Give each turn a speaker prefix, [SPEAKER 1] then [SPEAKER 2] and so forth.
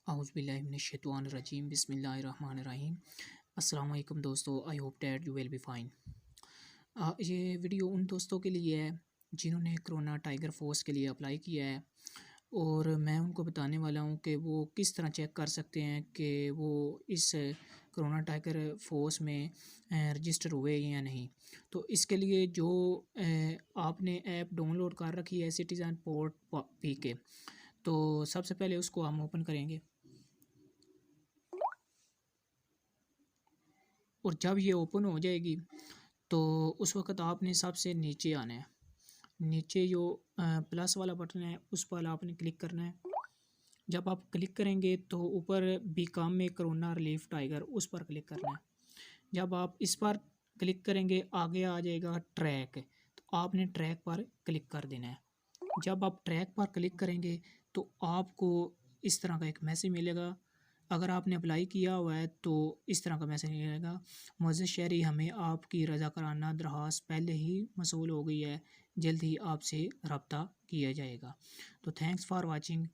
[SPEAKER 1] आउज़ुबिल्लाहिमिनश्शैतानिर्रजीम बिस्मिल्लाहिर्रहमानिर्रहीम। अस्सलाम वालेकुम दोस्तों, I hope that you will be fine. ये वीडियो उन दोस्तों के लिए है जिन्होंने कोरोना टाइगर फोर्स के लिए अप्लाई किया है, और मैं उनको बताने वाला हूँ कि वो किस तरह चेक कर सकते हैं कि वो इस कोरोना टाइगर फोर्स में रजिस्टर हुए या नहीं। तो इसके लिए जो आपने ऐप डाउनलोड कर रखी है सिटीज़न पोर्ट पी के, तो सबसे पहले उसको हम ओपन करेंगे। और जब ये ओपन हो जाएगी तो उस वक़्त आपने सबसे नीचे आना है। नीचे जो प्लस वाला बटन है उस पर आपने क्लिक करना है। जब आप क्लिक करेंगे तो ऊपर बीकॉम में कोरोना रिलीफ टाइगर उस पर क्लिक करना है। जब आप इस पर क्लिक करेंगे आगे आ जाएगा ट्रैक, तो आपने ट्रैक पर क्लिक कर देना है। जब आप ट्रैक पर क्लिक करेंगे तो आपको इस तरह का एक मैसेज मिलेगा। अगर आपने अप्लाई किया हुआ है तो इस तरह का मैसेज मिलेगा, मुअज़्ज़ज़ शहरी, हमें आपकी रज़ाकाराना दरख्वास्त पहले ही मौसूल हो गई है, जल्द ही आपसे रब्ता किया जाएगा। तो थैंक्स फॉर वाचिंग।